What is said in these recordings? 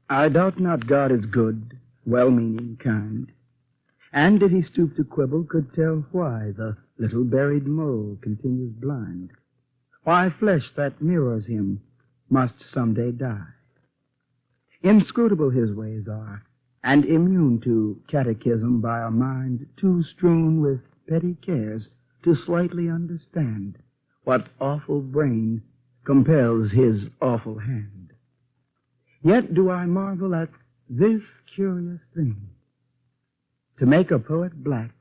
I doubt not God is good, well-meaning, kind. And did he stoop to quibble, could tell why the little buried mole continues blind. Why flesh that mirrors him must someday die. Inscrutable his ways are, and immune to catechism by a mind too strewn with petty cares to slightly understand what awful brain compels his awful hand. Yet do I marvel at this curious thing, to make a poet black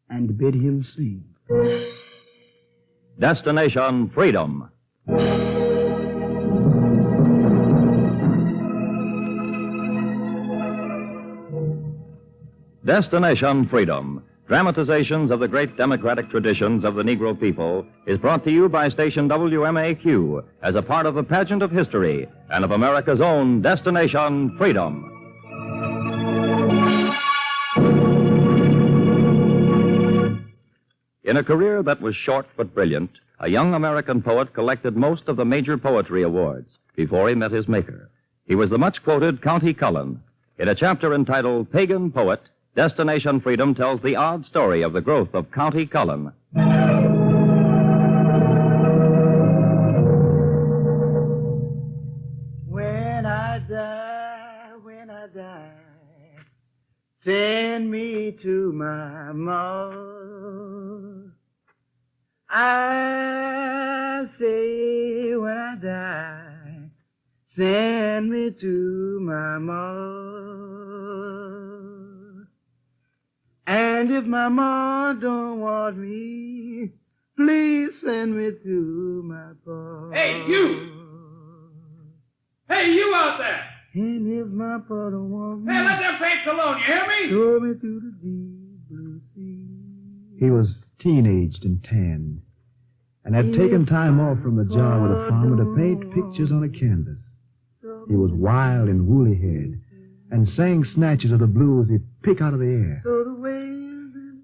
and bid him sing. Destination Freedom. Destination Freedom, dramatizations of the great democratic traditions of the Negro people, is brought to you by station WMAQ as a part of the pageant of history and of America's own Destination Freedom. In a career that was short but brilliant, a young American poet collected most of the major poetry awards before he met his maker. He was the much-quoted County Cullen. In a chapter entitled Pagan Poet, Destination Freedom tells the odd story of the growth of County Cullen. When I die, send me to my mother. I say when I die, send me to my mother. And if my ma don't want me, please send me to my pa. Hey, you! Hey, you out there! And if my pa don't want me, Hey, let them paints alone, you hear me? throw me to the deep blue sea. He was teenaged and tanned, and had taken time off from the job with a farmer to paint pictures on a canvas. He was wild and woolly-haired, and sang snatches of the blues he'd pick out of the air.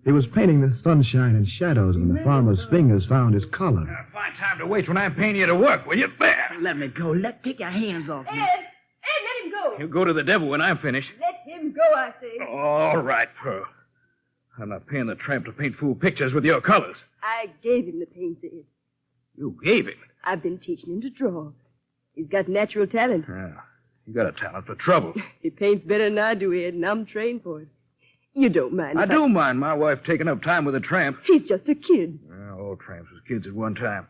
He was painting the sunshine and shadows when the farmer's fingers found his collar. Fine time to waste when I'm paying you to work, will you? There! Let me go. Take your hands off me. Ed, let him go. You go to the devil when I'm finished. Let him go, I say. All right, Pearl. I'm not paying the tramp to paint fool pictures with your colors. I gave him the paints, Ed. You gave him? I've been teaching him to draw. He's got natural talent. Yeah, you got a talent for trouble. He paints better than I do, Ed, and I'm trained for it. You don't mind. I do mind my wife taking up time with a tramp. He's just a kid. Well, all tramps was kids at one time.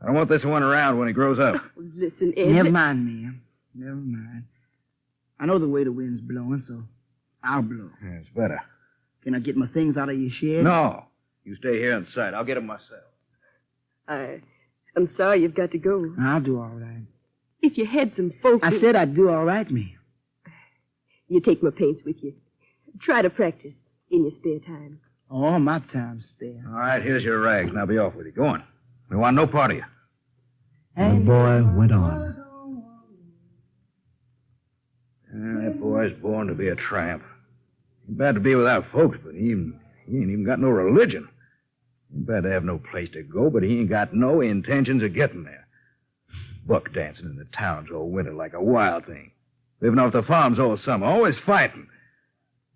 I don't want this one around when he grows up. Listen, Ed. Never mind, ma'am. Never mind. I know the way the wind's blowing, so I'll blow. Yeah, it's better. Can I get my things out of your shed? No. You stay here inside. I'll get them myself. I'm sorry you've got to go. I'll do all right. If you had some folks... I said I'd do all right, ma'am. You take my paints with you. Try to practice in your spare time. All my time's spare. All right, here's your rags. Now be off with you. Go on. We want no part of you. And the boy went on. That boy's born to be a tramp. He's bad to be without folks, but he ain't even got no religion. He's bad to have no place to go, but he ain't got no intentions of getting there. Buck dancing in the towns all winter like a wild thing. Living off the farms all summer, always fighting.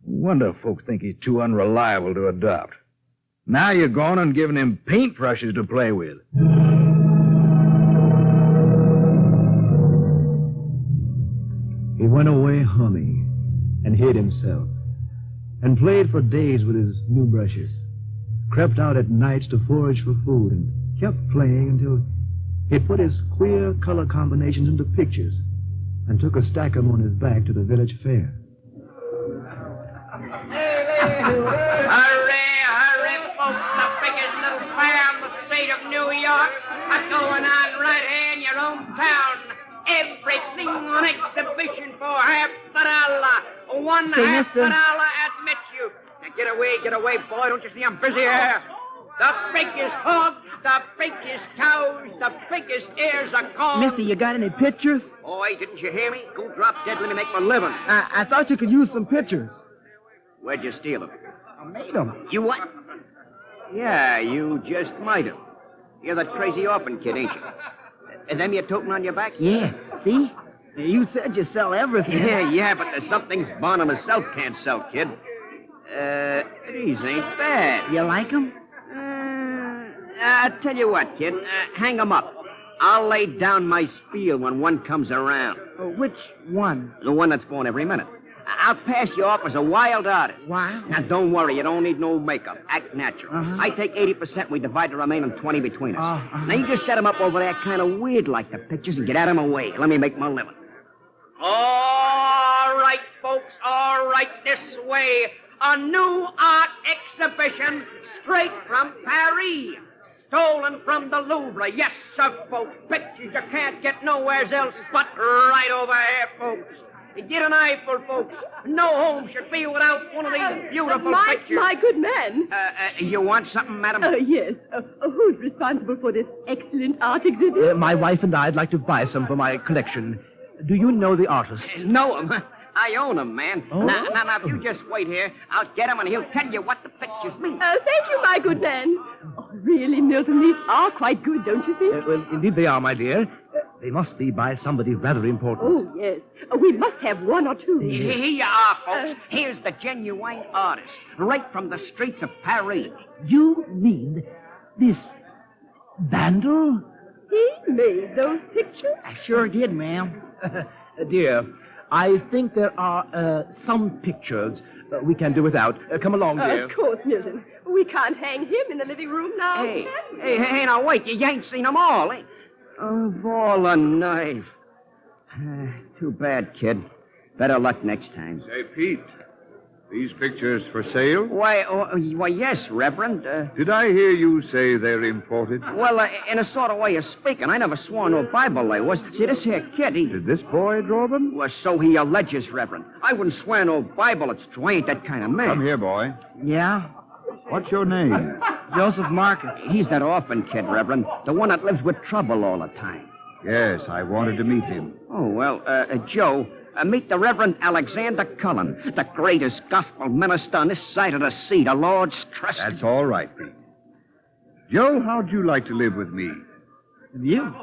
Wonder folks think he's too unreliable to adopt. Now you're gone and giving him paintbrushes to play with. He went away humming and hid himself and played for days with his new brushes, crept out at nights to forage for food, and kept playing until he'd put his queer color combinations into pictures and took a stack of them on his back to the village fair. Hurry, hurry, folks, the biggest little fair in the state of New York. Going on right here in your own town. Everything on exhibition for $50. One Say, $50 mister. admits you. Now get away, boy. Don't you see I'm busy here? The biggest hogs, the biggest cows, the biggest ears of corn. Mister, you got any pictures? Boy, didn't you hear me? Go drop dead, let me make my living. I thought you could use some pictures. Where'd you steal them? I made them. You what? Yeah, you just might have. You're that crazy orphan kid, ain't you? And them you toting on your back? Yeah, see? You said you sell everything. Yeah, but there's some things Barnum himself can't sell, kid. These ain't bad. You like them? I'll tell you what, kid. Hang 'em up. I'll lay down my spiel when one comes around. Which one? The one that's born every minute. I'll pass you off as a wild artist. Wow. Now, don't worry. You don't need no makeup. Act natural. Uh-huh. I take 80%. We divide the remaining 20 between us. Uh-huh. Now, you just set 'em up over there kind of weird like the pictures and get out of my way. Let me make my living. All right, folks. All right, this way. A new art exhibition straight from Paris. Stolen from the Louvre. Yes, sir, folks. Pictures you can't get nowhere else but right over here, folks. Get an eyeful, folks. No home should be without one of these beautiful pictures. My good man. You want something, madam? Yes. Who's responsible for this excellent art exhibit? My wife and I'd like to buy some for my collection. Do you know the artist? Know him. I own him, man. Oh? Now, if you just wait here, I'll get him and he'll tell you what the pictures mean. Thank you, my good man. Oh, really, Milton, these are quite good, don't you think? Well, indeed they are, my dear. They must be by somebody rather important. Oh, yes. We must have one or two. Here you are, folks. Here's the genuine artist, right from the streets of Paris. You mean this vandal? He made those pictures? I sure did, ma'am. Dear, I think there are some pictures we can do without. Come along, dear. Of course, Milton. We can't hang him in the living room now. Hey, now wait. You ain't seen them all, eh? Of all a knife. Too bad, kid. Better luck next time. Say, Pete, these pictures for sale? Why, yes, Reverend. Did I hear you say they're imported? Well, in a sort of way of speaking. I never swore no Bible they was. See, this here kid, he... Did this boy draw them? Well, so he alleges, Reverend. I wouldn't swear no Bible. It's true. I ain't that kind of man. Come here, boy. Yeah? What's your name? Joseph Marcus. He's that orphan kid, Reverend. The one that lives with trouble all the time. Yes, I wanted to meet him. Oh, well, Joe, meet the Reverend Alexander Cullen, the greatest gospel minister on this side of the sea. The Lord's trusted. That's all right, Pete. Joe, how'd you like to live with me? With you?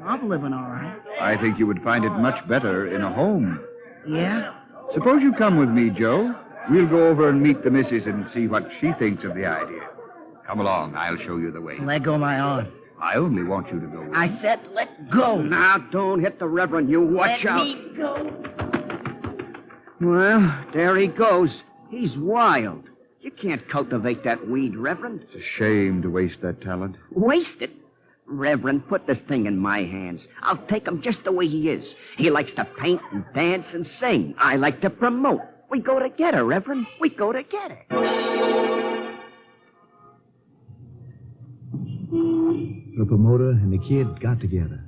I'm living all right. I think you would find it much better in a home. Yeah? Suppose you come with me, Joe. We'll go over and meet the missus and see what she thinks of the idea. Come along. I'll show you the way. Let go of my arm. I only want you to go with I me. said let go. Now, don't hit the Reverend. You watch out. Let me go. Well, there he goes. He's wild. You can't cultivate that weed, Reverend. It's a shame to waste that talent. Waste it. Reverend, put this thing in my hands. I'll take him just the way he is. He likes to paint and dance and sing. I like to promote. We go together, Reverend. We go together. The promoter and the kid got together.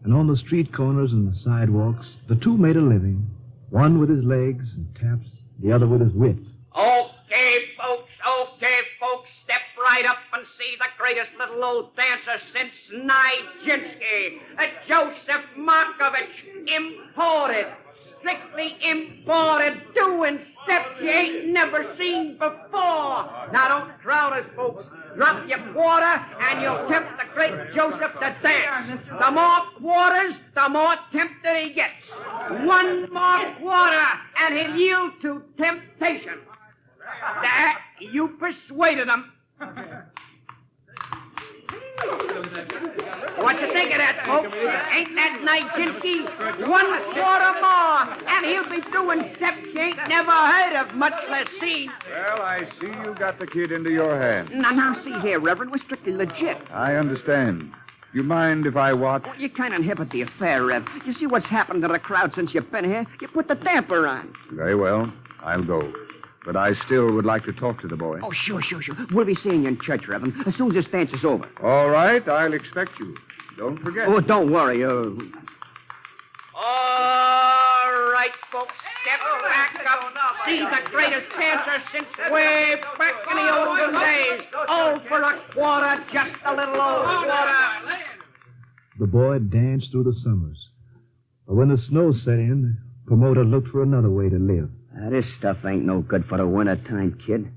And on the street corners and the sidewalks, the two made a living. One with his legs and taps, the other with his wits. Okay, folks, step right up and see the greatest little old dancer since Nijinsky. Joseph Markovich, imported, strictly imported, doing steps you ain't never seen before. Now, don't crowd us, folks. Drop your quarter, and you'll tempt the great Joseph to dance. The more quarters, the more tempted he gets. One more quarter, and he'll yield to temptation. That, you persuaded him. What you think of that, folks? Ain't that Nijinsky? 1 quarter more, and he'll be doing steps you ain't never heard of, much less seen. Well, I see you got the kid into your hands. Now, see here, Reverend, we're strictly legit. I understand. You mind if I watch? Well, you kind of inhibit the affair, Rev. You see what's happened to the crowd since you've been here? You put the damper on. Very well. I'll go. But I still would like to talk to the boy. Oh, sure. We'll be seeing you in church, Reverend, as soon as this dance is over. All right, I'll expect you. Don't forget. Oh, don't worry. All right, folks, step back up. See the greatest dancer since way back in the olden days. Oh, for a quarter, just a little old quarter. The boy danced through the summers. But when the snow set in, the promoter looked for another way to live. This stuff ain't no good for the winter time, kid.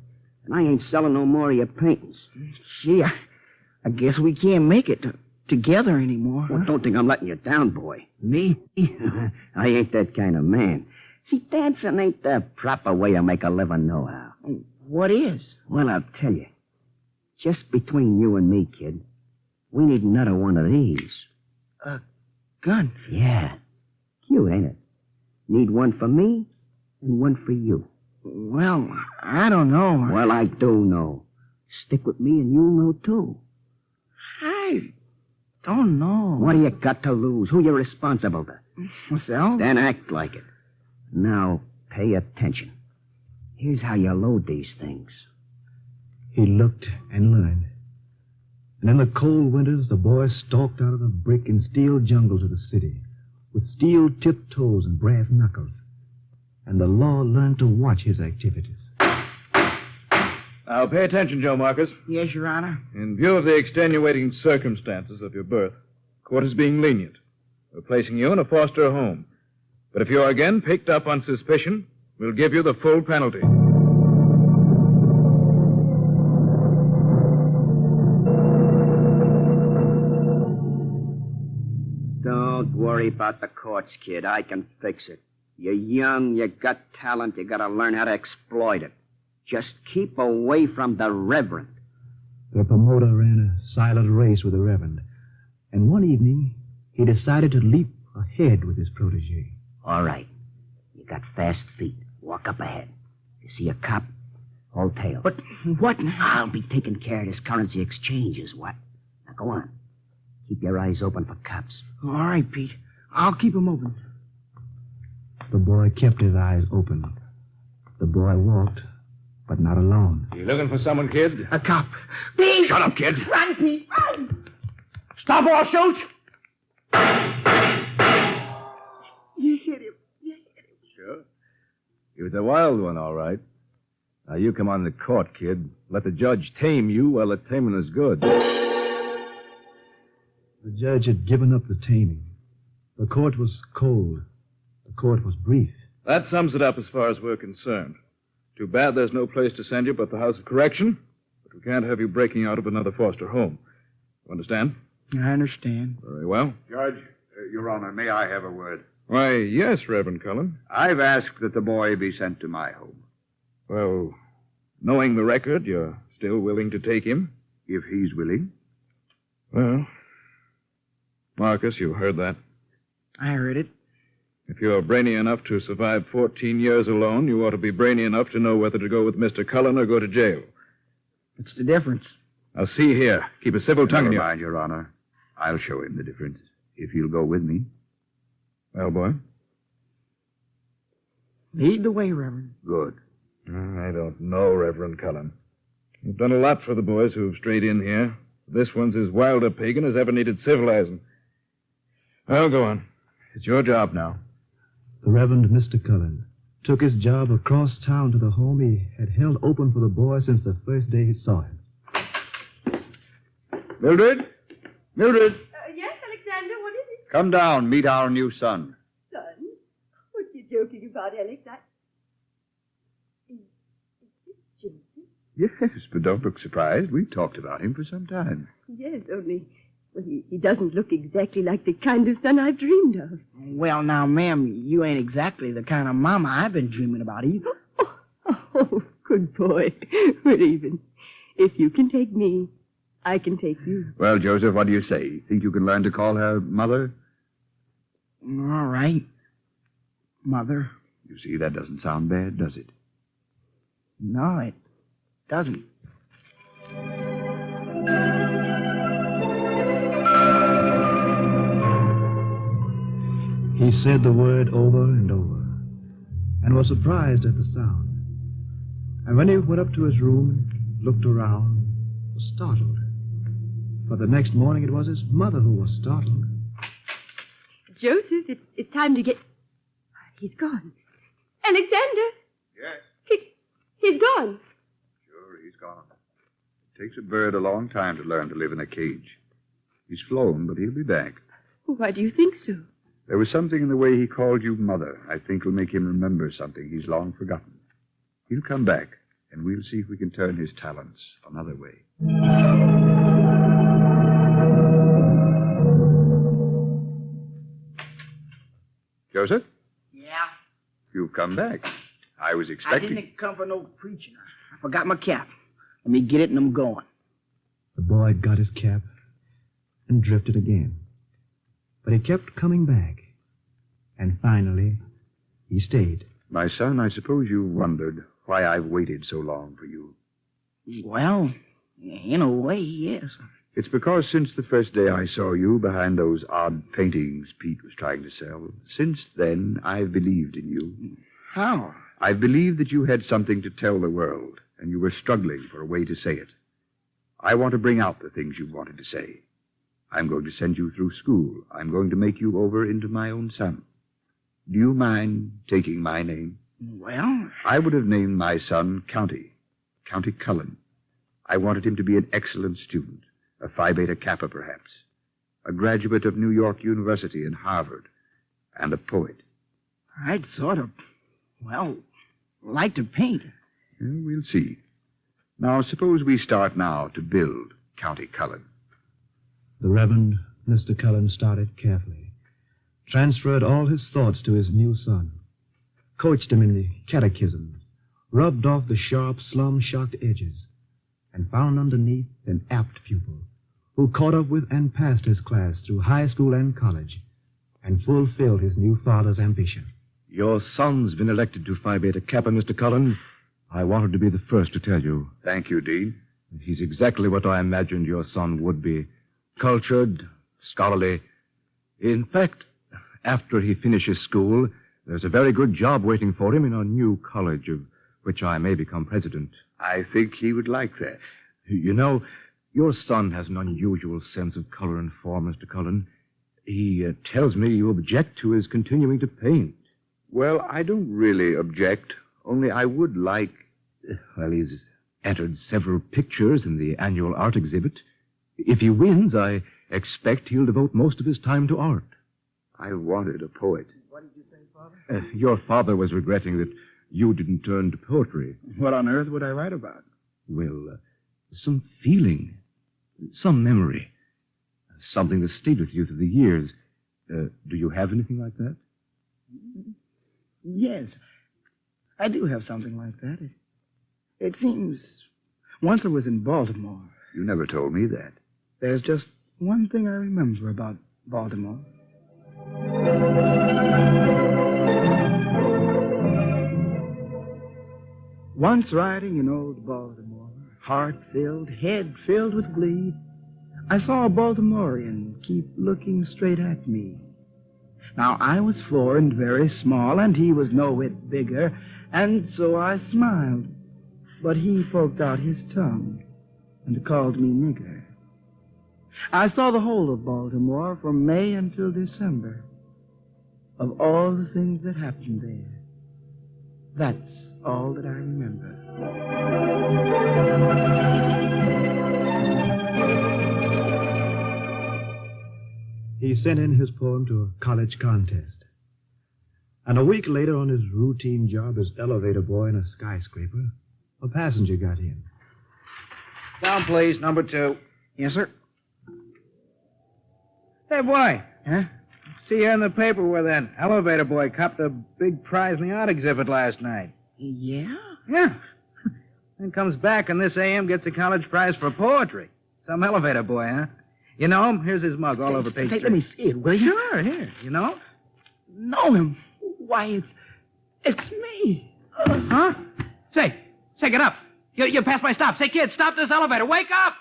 And I ain't selling no more of your paintings. Gee, I guess we can't make it. together anymore. Well, don't think I'm letting you down, boy. Me? I ain't that kind of man. See, dancing ain't the proper way to make a living, nohow. What is? Well, I'll tell you. Just between you and me, kid, we need another one of these. A gun? Yeah. Cute, ain't it? Need one for me and one for you. Well, I don't know. Well, I do know. Stick with me and you'll know, too. I don't know. What do you got to lose? Who you responsible to? Myself? Then act like it. Now, pay attention. Here's how you load these things. He looked and learned. And in the cold winters, the boy stalked out of the brick and steel jungles of the city with steel-tipped toes and brass knuckles. And the law learned to watch his activities. Now, pay attention, Joe Marcus. Yes, Your Honor. In view of the extenuating circumstances of your birth, the court is being lenient. We're placing you in a foster home. But if you're again picked up on suspicion, we'll give you the full penalty. Don't worry about the courts, kid. I can fix it. You're young, you got talent, you gotta learn how to exploit it. Just keep away from the Reverend. The promoter ran a silent race with the Reverend. And one evening, he decided to leap ahead with his protege. All right. You got fast feet. Walk up ahead. You see a cop? Hold tail. But what? I'll be taking care of this currency exchange, is what? Now go on. Keep your eyes open for cops. All right, Pete. I'll keep them open. The boy kept his eyes open. The boy walked, but not alone. You looking for someone, kid? A cop. Pete! Shut up, kid. Run, Pete, run! Stop or I'll shoot! You hit him. Sure. He was a wild one, all right. Now, you come on the court, kid. Let the judge tame you while the taming is good. The judge had given up the taming. The court was cold. The court was brief. That sums it up as far as we're concerned. Too bad there's no place to send you but the House of Correction. But we can't have you breaking out of another foster home. You understand? I understand. Very well. Judge, Your Honor, may I have a word? Why, yes, Reverend Cullen. I've asked that the boy be sent to my home. Well, knowing the record, you're still willing to take him? If he's willing. Well, Marcus, you heard that. I heard it. If you're brainy enough to survive 14 years alone, you ought to be brainy enough to know whether to go with Mr. Cullen or go to jail. What's the difference? Now, see here. Keep a civil tongue in Never your... mind, Your Honor. I'll show him the difference, if you'll go with me. Well, boy? Lead the way, Reverend. Good. I don't know, Reverend Cullen. You've done a lot for the boys who've strayed in here. This one's as wild a pagan as ever needed civilizing. Well, go on. It's your job now. The Reverend Mr. Cullen took his job across town to the home he had held open for the boy since the first day he saw him. Mildred? Mildred? Yes, Alexander, what is it, Come down, meet our new son. son? What are you joking about, Alex? Is this Joseph? Yes, but don't look surprised. We've talked about him for some time. Yes, only well, he doesn't look exactly like the kind of son I've dreamed of. Well, now, ma'am, you ain't exactly the kind of mama I've been dreaming about either. Oh, good boy. We're even. If you can take me, I can take you. Well, Joseph, what do you say? Think you can learn to call her Mother? All right. Mother. You see, that doesn't sound bad, does it? No, it doesn't. He said the word over and over, and was surprised at the sound. And when he went up to his room, looked around, was startled. For the next morning it was his mother who was startled. Joseph, it's time to get... He's gone. Alexander! Yes. He's gone. Sure, he's gone. It takes a bird a long time to learn to live in a cage. He's flown, but he'll be back. Why do you think so? There was something in the way he called you Mother I think will make him remember something he's long forgotten. He'll come back, and we'll see if we can turn his talents another way. Joseph, Yeah? you've come back. I was I expecting... didn't come for no preaching. I forgot my cap. Let me get it and I'm going. The boy got his cap and drifted again. But he kept coming back. And finally, he stayed. My son, I suppose you wondered why I've waited so long for you. Well, in a way, yes. It's because since the first day I saw you behind those odd paintings Pete was trying to sell, since then I've believed in you. How? I've believed that you had something to tell the world, and you were struggling for a way to say it. I want to bring out the things you wanted to say. I'm going to send you through school. I'm going to make you over into my own son. Do you mind taking my name? Well, I would have named my son County Cullen. I wanted him to be an excellent student, a Phi Beta Kappa perhaps, a graduate of New York University and Harvard, and a poet. I'd sort of, like to paint. Well, we'll see. Now, suppose we start now to build County Cullen. The Reverend Mr. Cullen started carefully, transferred all his thoughts to his new son, coached him in the catechism, rubbed off the sharp, slum-shocked edges, and found underneath an apt pupil who caught up with and passed his class through high school and college and fulfilled his new father's ambition. Your son's been elected to Phi Beta Kappa, Mr. Cullen. I wanted to be the first to tell you. Thank you, Dean. He's exactly what I imagined your son would be. Cultured, scholarly. In fact, after he finishes school, there's a very good job waiting for him in our new college, of which I may become president. I think he would like that. You know, your son has an unusual sense of color and form, Mr. Cullen. He tells me you object to his continuing to paint. Well, I don't really object, only I would like... Well, he's entered several pictures in the annual art exhibit. If he wins, I expect he'll devote most of his time to art. I wanted a poet. What did you say, Father? Your father was regretting that you didn't turn to poetry. What on earth would I write about? Well, some feeling, some memory, something that stayed with you through the years. Do you have anything like that? Yes, I do have something like that. It seems once I was in Baltimore. You never told me that. There's just one thing I remember about Baltimore. Once riding in old Baltimore, heart filled, head filled with glee, I saw a Baltimorean keep looking straight at me. Now, I was 4 and very small, and he was no whit bigger, and so I smiled. But he poked out his tongue and called me nigger. I saw the whole of Baltimore from May until December. Of all the things that happened there, that's all that I remember. He sent in his poem to a college contest. And a week later, on his routine job as elevator boy in a skyscraper, a passenger got in. Down, please, number 2. Yes, sir. Hey, boy. Huh? See you in the paper where that elevator boy copped the big prize in the art exhibit last night. Yeah? Yeah. Then comes back and this AM gets a college prize for poetry. Some elevator boy, huh? You know him? Here's his mug all over page 3. Let me see it, will you? Sure, here. You know him? Know him? Why, it's me. Huh? Say, get up. You passed my stop. Say, kid, stop this elevator. Wake up!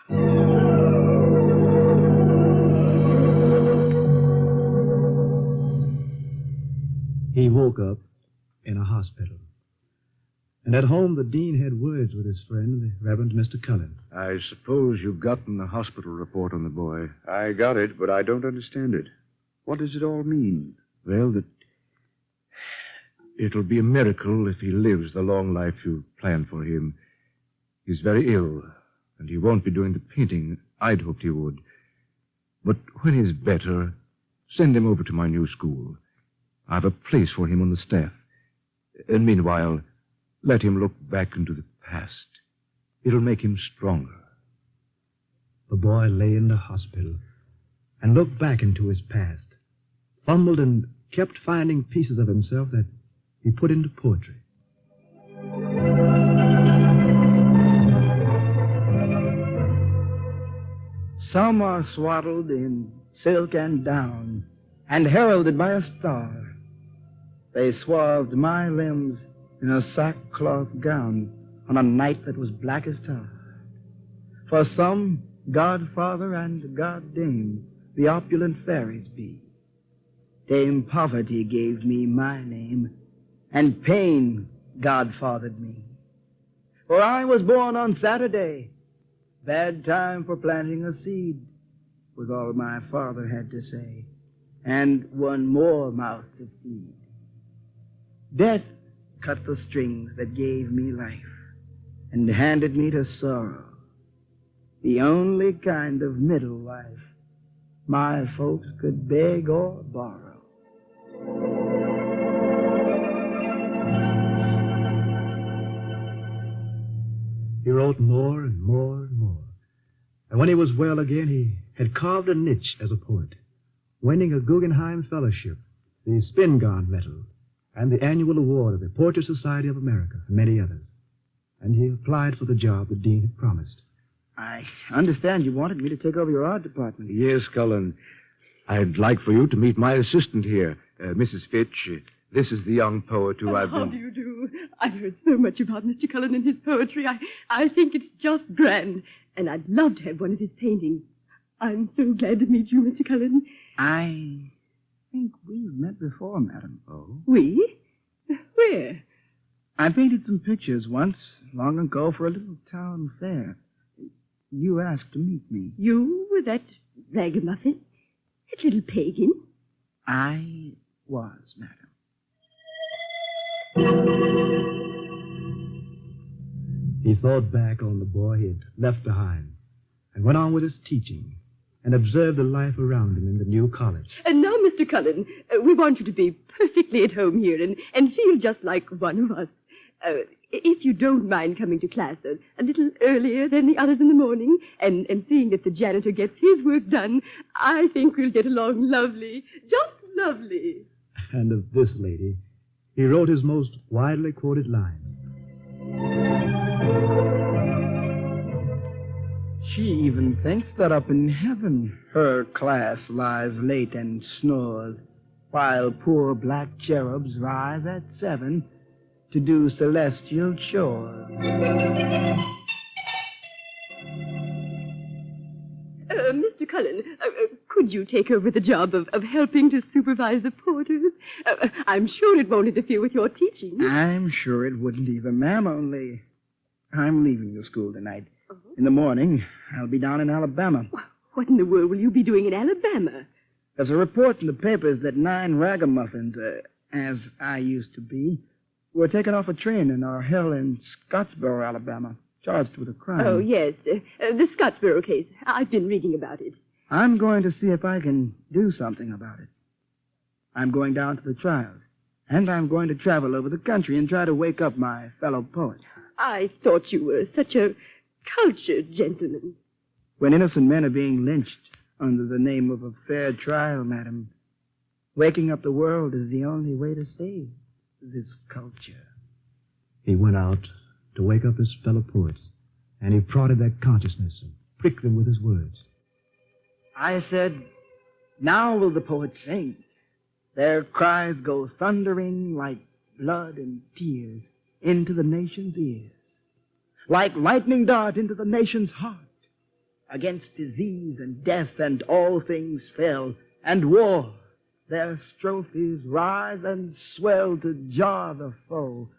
He woke up in a hospital. And at home, the dean had words with his friend, the Reverend Mr. Cullen. I suppose you've gotten the hospital report on the boy. I got it, but I don't understand it. What does it all mean? Well, that it'll be a miracle if he lives the long life you've planned for him. He's very ill, and he won't be doing the painting I'd hoped he would. But when he's better, send him over to my new school. I've a place for him on the staff. And meanwhile, let him look back into the past. It'll make him stronger. The boy lay in the hospital and looked back into his past, fumbled and kept finding pieces of himself that he put into poetry. Some are swaddled in silk and down, and heralded by a star. They swathed my limbs in a sackcloth gown on a night that was black as tar. For some, godfather and goddame, the opulent fairies be. Dame Poverty gave me my name, and Pain godfathered me. For I was born on Saturday, bad time for planting a seed, was all my father had to say, and one more mouth to feed. Death cut the strings that gave me life, and handed me to sorrow, the only kind of middle life my folks could beg or borrow. He wrote more and more and more. And when he was well again, he had carved a niche as a poet, winning a Guggenheim Fellowship, the Spingarn Medal, and the annual award of the Portrait Society of America, and many others. And he applied for the job the dean had promised. I understand you wanted me to take over your art department. Yes, Cullen. I'd like for you to meet my assistant here, Mrs. Fitch. This is the young poet who I've been... How do you do? I've heard so much about Mr. Cullen and his poetry. I think it's just grand, and I'd love to have one of his paintings. I'm so glad to meet you, Mr. Cullen. I think we've met before, madam. Oh? We? Where? I painted some pictures once, long ago, for a little town fair. You asked to meet me. You were that ragamuffin? That little pagan? I was, madam. He thought back on the boy he had left behind and went on with his teaching and observed the life around him in the new college. And now, Mr. Cullen, we want you to be perfectly at home here and feel just like one of us. If you don't mind coming to class a little earlier than the others in the morning and seeing that the janitor gets his work done, I think we'll get along lovely. Just lovely. And of this lady, he wrote his most widely quoted lines. She even thinks that up in heaven her class lies late and snores, while poor black cherubs rise at 7 to do celestial chores. Mr. Cullen, could you take over the job of helping to supervise the porters? I'm sure it won't interfere with your teaching. I'm sure it wouldn't either, ma'am, only I'm leaving the school tonight. In the morning, I'll be down in Alabama. What in the world will you be doing in Alabama? There's a report in the papers that 9 ragamuffins, as I used to be, were taken off a train and are held in Scottsboro, Alabama, charged with a crime. Oh, yes, the Scottsboro case. I've been reading about it. I'm going to see if I can do something about it. I'm going down to the trials, and I'm going to travel over the country and try to wake up my fellow poet. I thought you were such a cultured gentleman. When innocent men are being lynched under the name of a fair trial, madam, waking up the world is the only way to save this culture. He went out to wake up his fellow poets, and he prodded their consciousness and pricked them with his words. I said, now will the poets sing. Their cries go thundering like blood and tears into the nation's ears, like lightning dart into the nation's heart. Against disease and death and all things fell, and war, their strophes rise and swell to jar the foe,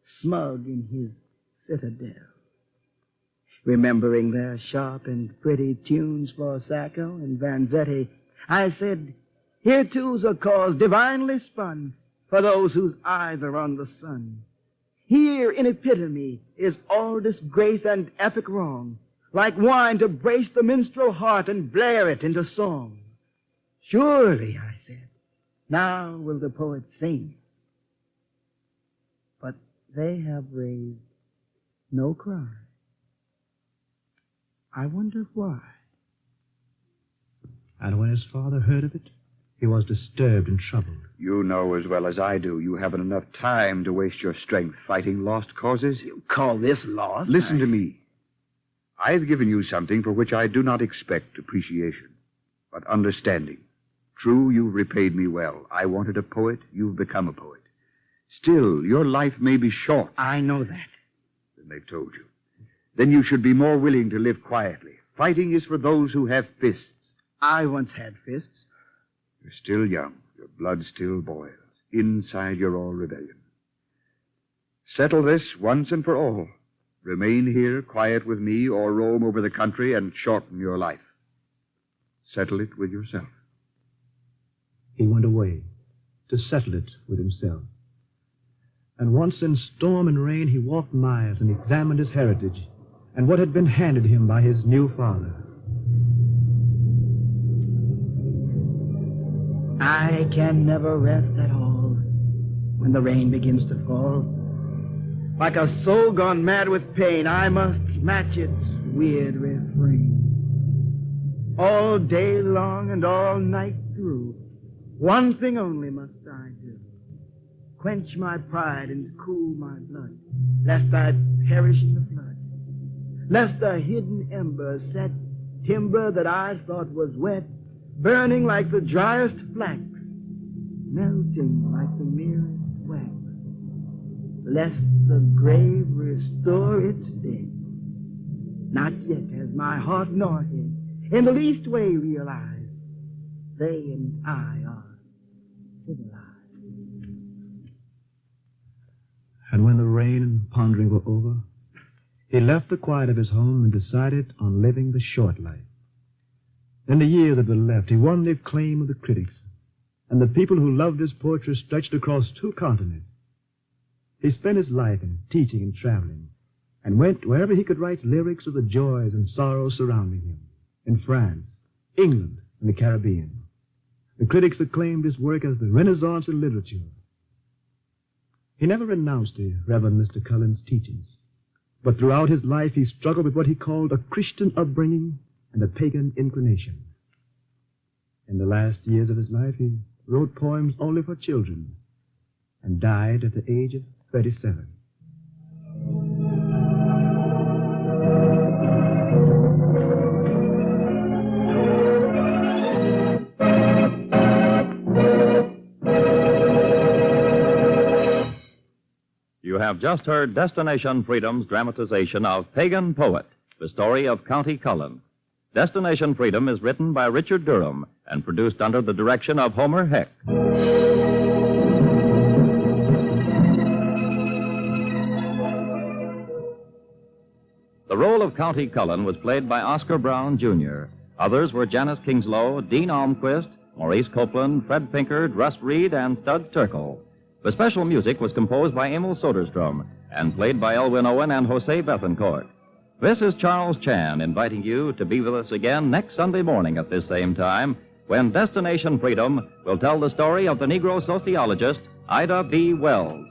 smug in his citadel. Remembering their sharp and pretty tunes for Sacco and Vanzetti, I said, here too's a cause divinely spun for those whose eyes are on the sun. Here in epitome is all disgrace and epic wrong, like wine to brace the minstrel heart and blare it into song. Surely, I said, now will the poet sing. But they have raised no cry. I wonder why. And when his father heard of it, He was disturbed and troubled. You know as well as I do you haven't enough time to waste your strength fighting lost causes. You call this lost? Listen to me. I've given you something for which I do not expect appreciation, but understanding. True, you've repaid me well. I wanted a poet. You've become a poet. Still, your life may be short. I know that. Then they've told you. Then you should be more willing to live quietly. Fighting is for those who have fists. I once had fists. You're still young. Your blood still boils. Inside you're all rebellion. Settle this once and for all. Remain here, quiet with me, or roam over the country and shorten your life. Settle it with yourself. He went away to settle it with himself. And once in storm and rain, he walked miles and examined his heritage and what had been handed him by his new father. I can never rest at all when the rain begins to fall. Like a soul gone mad with pain, I must match its weird refrain. All day long and all night through, one thing only must I do. Quench my pride and cool my blood, lest I perish in the flood. Lest a hidden ember set timber that I thought was wet, burning like the driest flax, melting like the merest wax. Lest the grave restore its dead. Not yet has my heart nor head in the least way realized they and I are civilized. And when the rain and pondering were over, he left the quiet of his home and decided on living the short life. In the years that were left, he won the acclaim of the critics, and the people who loved his poetry stretched across 2 continents. He spent his life in teaching and traveling, and went wherever he could write lyrics of the joys and sorrows surrounding him, in France, England, and the Caribbean. The critics acclaimed his work as the Renaissance in literature. He never renounced the Reverend Mr. Cullen's teachings, but throughout his life he struggled with what he called a Christian upbringing and a pagan inclination. In the last years of his life, he wrote poems only for children and died at the age of 37. You have just heard Destination Freedom's dramatization of Pagan Poet, the story of County Cullen. Destination Freedom is written by Richard Durham and produced under the direction of Homer Heck. The role of County Cullen was played by Oscar Brown, Jr. Others were Janice Kingslow, Dean Almquist, Maurice Copeland, Fred Pinkard, Russ Reed, and Studs Terkel. The special music was composed by Emil Soderstrom and played by Elwin Owen and Jose Bethencourt. This is Charles Chan inviting you to be with us again next Sunday morning at this same time when Destination Freedom will tell the story of the Negro sociologist Ida B. Wells.